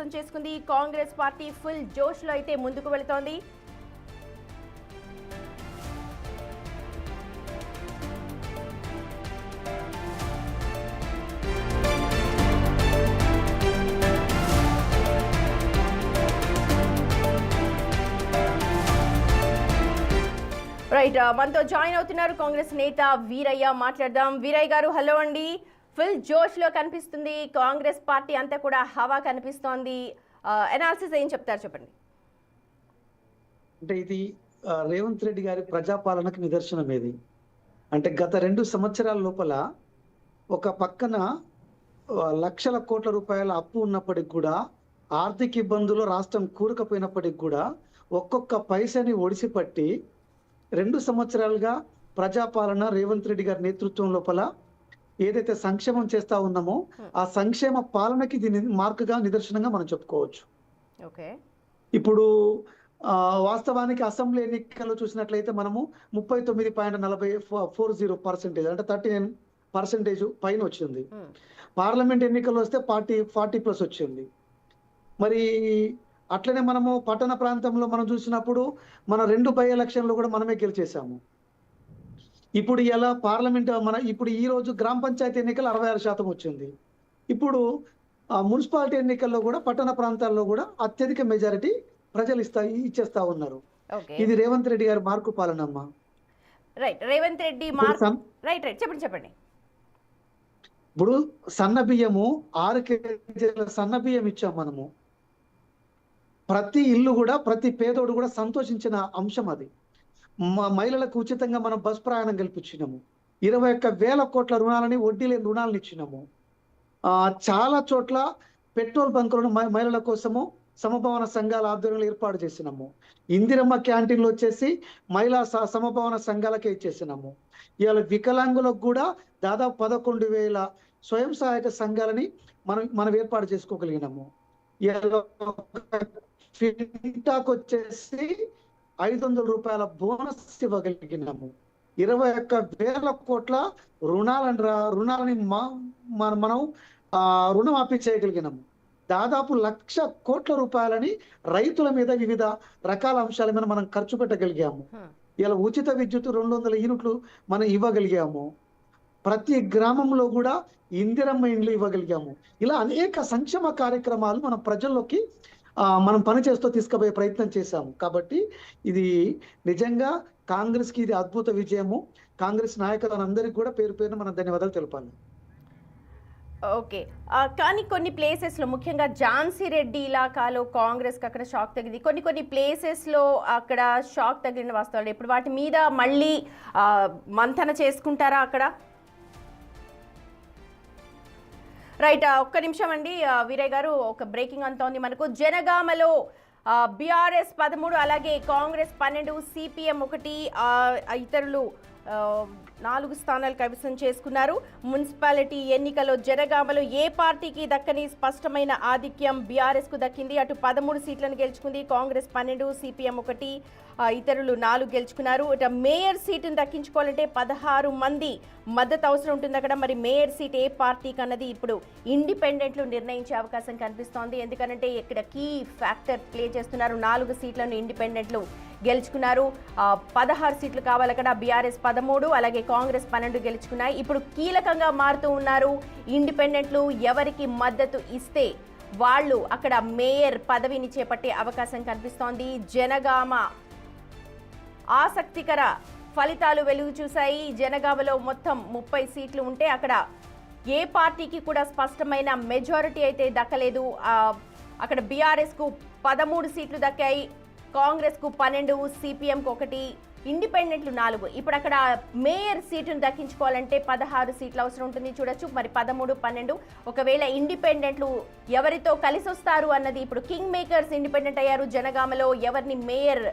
కైవసం చేసుకుంది. Congress party full జోష్ లో అయితే ముందుకు వెళుతోంది. రైట్, మనతో జాయిన్ అవుతున్నారు కాంగ్రెస్ నేత వీరయ్య. మాట్లాడదాం. వీరయ్య గారు, హలో అండి. ఫుల్ జోష్ లో కనిపిస్తుంది కాంగ్రెస్ పార్టీ అంతా కూడా, హవా కనిపిస్తోంది. అనాలిసిస్ ఏం చెప్తారు, చెప్పండి. అంటే ఇది రేవంత్ రెడ్డి గారి ప్రజాపాలనకు నిదర్శనం. ఇది అంటే గత 2 సంవత్సరాల లోపల ఒక పక్కన లక్షల కోట్ల రూపాయల అప్పు ఉన్నప్పటికి కూడా, ఆర్థిక ఇబ్బందులు రాష్ట్రం కూరుకుపోయినప్పటికి కూడా ఒక్కొక్క పైసని ఒడిసిపట్టి 2 సంవత్సరాలుగా ప్రజాపాలన రేవంత్ రెడ్డి గారి నేతృత్వం లోపల ఏదైతే సంక్షేమం చేస్తా ఉన్నామో ఆ సంక్షేమ పాలనకి దీని మార్కుగా నిదర్శనంగా మనం చెప్పుకోవచ్చు. ఇప్పుడు వాస్తవానికి అసెంబ్లీ ఎన్నికల్లో చూసినట్లయితే మనము 39.40% అంటే 39% పైన వచ్చింది. పార్లమెంట్ ఎన్నికల్లో వస్తే 40+ వచ్చింది. మరి అట్లనే మనము పట్టణ ప్రాంతంలో మనం చూసినప్పుడు మన 2 బై ఎలక్షన్లు కూడా మనమే గెలిచేసాము. ఇప్పుడు ఇలా పార్లమెంట్ ఇప్పుడు ఈ రోజు గ్రామ పంచాయతీ ఎన్నికలు 66% వచ్చింది. ఇప్పుడు మున్సిపాలిటీ ఎన్నికల్లో కూడా పట్టణ ప్రాంతాల్లో కూడా అత్యధిక మెజారిటీ ప్రజలు ఇచ్చేస్తా ఉన్నారు. ఇది రేవంత్ రెడ్డి గారి మార్కు పాలనమ్మా. రైట్, రేవంత్ రెడ్డి రైట్ చెప్పండి. ఇప్పుడు సన్న బియ్యము 6 కేజీల సన్న బియ్యం ఇచ్చాం మనము. ప్రతి ఇల్లు కూడా, ప్రతి పేదోడు కూడా సంతోషించిన అంశం అది. మహిళలకు ఉచితంగా మనం బస్ ప్రయాణం కల్పించినాము. 21,000 కోట్ల రుణాలని, వడ్డీ లేని రుణాలను ఇచ్చినాము. చాలా చోట్ల పెట్రోల్ బంకులను మహిళల కోసము సమభావన సంఘాల ఆధ్వర్యంలో ఏర్పాటు చేసినాము. ఇందిరమ్మ క్యాంటీన్లు వచ్చేసి మహిళా సమభావన సంఘాలకే ఇచ్చేసినాము. ఇవాళ వికలాంగులకు కూడా దాదాపు 11,000 స్వయం సహాయక సంఘాలని మనం ఏర్పాటు చేసుకోగలిగినాము. ఇవాళ ఫిన్టాక్ వచ్చేసి 500 రూపాయల బోనస్ ఇవ్వగలిగినాము. 21,000 కోట్ల రుణాలని మనం రుణమాఫీ చేయగలిగినాము. దాదాపు 1,00,000 కోట్ల రూపాయలని రైతుల మీద వివిధ రకాల అంశాల మీద మనం ఖర్చు పెట్టగలిగాము. ఇలా ఉచిత విద్యుత్ 200 యూనిట్లు మనం ఇవ్వగలిగాము. ప్రతి గ్రామంలో కూడా ఇందిరమ్మ ఇండ్లు ఇవ్వగలిగాము. ఇలా అనేక సంక్షేమ కార్యక్రమాలు మనం ప్రజల్లోకి మనం పనిచేస్తూ తీసుకుపోయే ప్రయత్నం చేశాము. కాబట్టి ఇది నిజంగా కాంగ్రెస్ కి ఇది అద్భుత విజయము. కాంగ్రెస్ నాయకులందరికీ కూడా పేరు పేరున మనం ధన్యవాదాలు తెలపాలి. ఓకే, కానీ కొన్ని ప్లేసెస్లో, ముఖ్యంగా ఝాన్సీ రెడ్డి ఇలాకాలో కాంగ్రెస్కి అక్కడ షాక్ తగ్గింది. కొన్ని ప్లేసెస్లో అక్కడ షాక్ తగిలిన వాస్తవాలు. ఇప్పుడు వాటి మీద మళ్ళీ మంథన చేసుకుంటారా అక్కడ? రైట్, ఒక్క నిమిషం అండి వీరయ్య గారు. ఒక బ్రేకింగ్ అంతా ఉంది మనకు. జనగామలో బీఆర్ఎస్ 13, అలాగే కాంగ్రెస్ 12, సిపిఎం 1, ఇతరులు 4 స్థానాలు కైవసం చేసుకున్నారు. మున్సిపాలిటీ ఎన్నికలో జనగామలో ఏ పార్టీకి దక్కని స్పష్టమైన ఆధిక్యం బీఆర్ఎస్ కు దక్కింది. అటు 13 సీట్లను గెలుచుకుంది కాంగ్రెస్, 12, సిపిఎం 1, ఇతరులు 4 గెలుచుకున్నారు. ఇటు మేయర్ సీటును దక్కించుకోవాలంటే 16 మంది మద్దతు అవసరం ఉంటుంది అక్కడ. మరి మేయర్ సీట్ ఏ పార్టీకి అన్నది ఇప్పుడు ఇండిపెండెంట్లు నిర్ణయించే అవకాశం కనిపిస్తోంది. ఎందుకంటే ఇక్కడ కీ ఫ్యాక్టర్ ప్లే చేస్తున్నారు. 4 సీట్లను ఇండిపెండెంట్లు గెలుచుకున్నారు. 16 సీట్లు కావాలి అక్కడ. బీఆర్ఎస్ 13, అలాగే కాంగ్రెస్ 12 గెలుచుకున్నాయి. ఇప్పుడు కీలకంగా మారుతూ ఉన్నారు ఇండిపెండెంట్లు. ఎవరికి మద్దతు ఇస్తే వాళ్ళు అక్కడ మేయర్ పదవిని చేపట్టే అవకాశం కనిపిస్తోంది. జనగామ ఆసక్తికర ఫలితాలు వెలుగు చూశాయి. జనగామలో మొత్తం 30 సీట్లు ఉంటే అక్కడ ఏ పార్టీకి కూడా స్పష్టమైన మెజారిటీ అయితే దక్కలేదు. అక్కడ బీఆర్ఎస్కు 13 సీట్లు దక్కాయి, కాంగ్రెస్కు 12, సిపిఎంకు 1, ఇండిపెండెంట్లు 4. ఇప్పుడు అక్కడ మేయర్ సీటును దక్కించుకోవాలంటే 16 సీట్లు అవసరం ఉంటుంది. చూడొచ్చు మరి 13, 12. ఒకవేళ ఇండిపెండెంట్లు ఎవరితో కలిసి వస్తారు అన్నది ఇప్పుడు కింగ్ మేకర్స్ ఇండిపెండెంట్ అయ్యారు. జనగామలో ఎవరిని మేయర్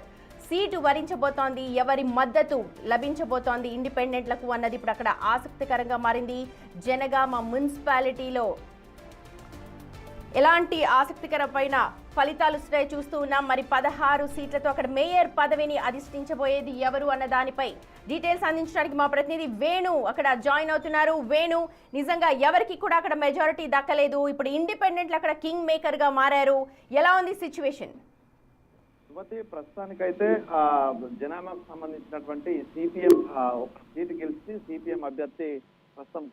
సీటు వరించబోతోంది, ఎవరి మద్దతు లభించబోతోంది ఇండిపెండెంట్లకు అన్నది ఇప్పుడు అక్కడ ఆసక్తికరంగా మారింది. జనగామ మున్సిపాలిటీలో ఎలాంటి ఆసక్తికరమైన ఫలితాలు వస్తాయో చూస్తూ ఉన్నాం. మరి 16 సీట్లతో అక్కడ మేయర్ పదవిని అధిష్ఠించబోయేది ఎవరు అన్న దానిపై డీటెయిల్స్ అందించడానికి మా ప్రతినిధి వేణు అక్కడ జాయిన్ అవుతున్నారు. వేణు, నిజంగా ఎవరికి కూడా అక్కడ మెజారిటీ దక్కలేదు, ఇప్పుడు ఇండిపెండెంట్లు అక్కడ కింగ్ మేకర్ గా మారారు, ఎలా ఉంది సిచ్యువేషన్? ప్రస్తుతానికైతే జనాభాకు సంబంధించినటువంటి సిపిఎం ఒక సీటు గెలిచి సిపిఎం అభ్యర్థి ప్రస్తుతం